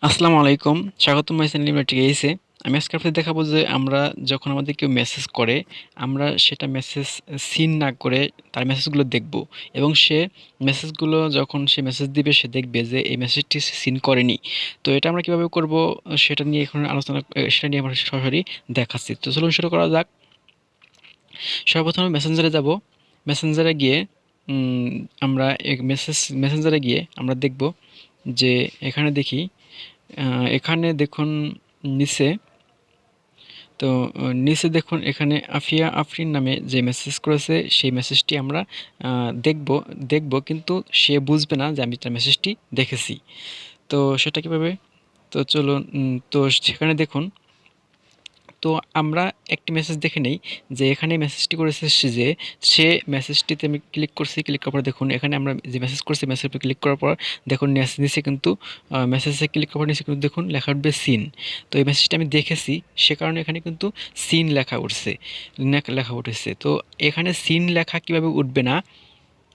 আসসালামু আলাইকুম, স্বাগতম মাই চ্যানেল টিএইসে। আমি আজকে আপনাদের দেখাবো যে আমরা যখন আমাদের কেউ মেসেজ করে, আমরা সেটা মেসেজ সিন না করে তার মেসেজগুলো দেখব এবং সে মেসেজগুলো যখন সে মেসেজ দিবে সে দেখবে যে এই মেসেজটি সে সিন করেনি। তো এটা আমরা কিভাবে করব সেটা নিয়ে এখন আলোচনা সেটা নিয়ে আমরা সরাসরি দেখাচ্ছি। তো চলুন শুরু করা যাক। সর্বপ্রথমে মেসেঞ্জারে যাব। মেসেঞ্জারে গিয়ে উম, আমরা মেসেঞ্জারে গিয়ে আমরা দেখব যে এখানে দেখি এখানে দেখুন নিচে। তো নিচে দেখুন এখানে আফিয়া আফরিন নামে যে মেসেজ করেছে সেই মেসেজটি আমরা দেখব দেখব কিন্তু সে বুঝবে না যে আমি তার মেসেজটি দেখেছি। তো সেটা কিভাবে? তো চলুন, তো সেখানে দেখুন। তো আমরা একটি মেসেজ দেখে নেই যে এখানে মেসেজটি করেছে যে সে মেসেজটিতে আমি ক্লিক করছি। ক্লিক করার পর দেখুন এখানে আমরা যে মেসেজ করছি মেসেজে ক্লিক করার পর দেখুন নিচে কিন্তু মেসেজে ক্লিক করার পর নিচে কিন্তু দেখুন লেখা উঠবে সিন। তো এই মেসেজটা আমি দেখেছি, সে কারণে এখানে কিন্তু সিন লেখা উঠছে, লেখা উঠেছে। তো এখানে সিন লেখা কিভাবে উঠবে না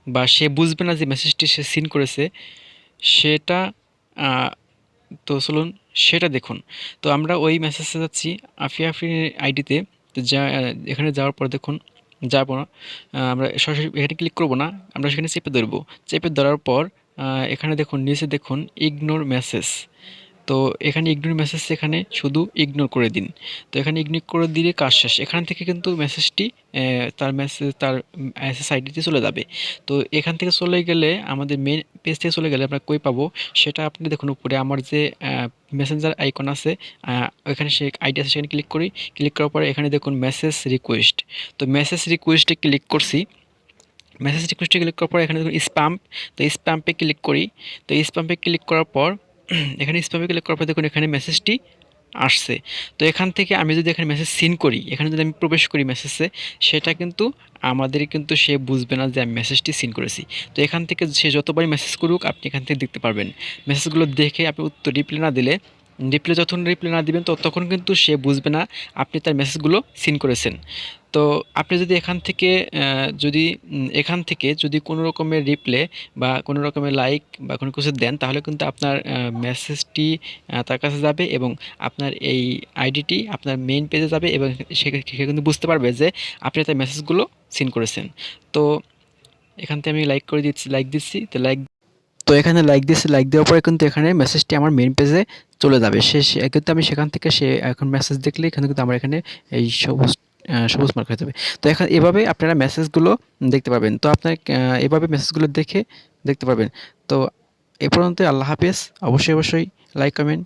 বা সে বুঝবে না যে মেসেজটি সে সিন করেছে সেটা, তো চলুন সেটা দেখুন। তো আমরা ওই মেসেজে যাচ্ছি আফিয়া আফরিনের আইডিতে। তো এখানে যাওয়ার পর দেখুন যাব না, আমরা সরাসরি এখানে ক্লিক করব না, আমরা সেখানে চেপে ধরবো। চেপে ধরার পর এখানে দেখুন নিচে দেখুন ইগনোর মেসেজ। তো এখানে ইগনোর মেসেজ, এখানে শুধু ইগনোর করে দিন। তো এখানে ইগনোর করে দিলে কাজ শেষ। এখান থেকে কিন্তু মেসেজটি তার মেসেজ আইডিতে চলে যাবে। তো এখান থেকে চলে গেলে আমাদের মেন পেজ থেকে চলে গেলে আমরা কই পাবো সেটা আপনি দেখুন উপরে আমার যে মেসেঞ্জার আইকন আছে, ওখানে সে আইডি আছে, সেখানে ক্লিক করি। ক্লিক করার পরে এখানে দেখুন মেসেজ রিকোয়েস্ট। তো মেসেজ রিকোয়েস্টে ক্লিক করছি। মেসেজ রিকোয়েস্টে ক্লিক করার পর এখানে দেখুন স্প্যাম। তো স্প্যাম্পে ক্লিক করি। তো স্প্যাম্পে ক্লিক করার পর এখানে স্প্যামে ক্লিক করার পর দেখুন এখানে মেসেজটি আসছে। তো এখান থেকে আমি যদি এখানে মেসেজ সিন করি, এখানে যদি আমি প্রবেশ করি মেসেজে, সেটা কিন্তু আমাদের কিন্তু সে বুঝবে না যে আমি মেসেজটি সিন করেছি। তো এখান থেকে সে যতবারই মেসেজ করুক আপনি এখান থেকে দেখতে পারবেন। মেসেজগুলো দেখে আপনি উত্তর রিপ্লাই না দিলে, যখন রিপ্লাই না দিবেন ততক্ষণ কিন্তু সে বুঝবে না আপনি তার মেসেজগুলো সিন করেছেন। তো আপনি যদি এখান থেকে যদি কোনো রকমের রিপ্লে বা কোনো রকমের লাইক বা কোনো কিছু দেন, তাহলে কিন্তু আপনার মেসেজটি তার কাছে যাবে এবং আপনার এই আইডিটি আপনার মেইন পেজে যাবে এবং সে কিন্তু বুঝতে পারবে যে আপনি তার মেসেজগুলো সিন করেছেন। তো এখান থেকে আমি লাইক দিচ্ছি। তো এখানে লাইক দিয়েছি, লাইক দেওয়ার পরে কিন্তু এখানে মেসেজটি আমার মেইন পেজে চলে যাবে। কিন্তু আমি সেখান থেকে সে এখন মেসেজ দেখলে এখানে কিন্তু আমার এখানে এই সবুজ মার্ক হয়ে যাবে। তো এখন এভাবে আপনারা মেসেজগুলো দেখতে পারবেন। তো আপনার এভাবে মেসেজগুলো দেখতে পারবেন। তো এ পর্যন্ত, আল্লাহ হাফেজ। অবশ্যই লাইক কমেন্ট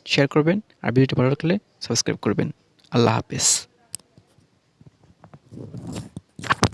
শেয়ার করবেন আর ভিডিওটি ভালো লাগলে সাবস্ক্রাইব করবেন। আল্লাহ হাফেজ।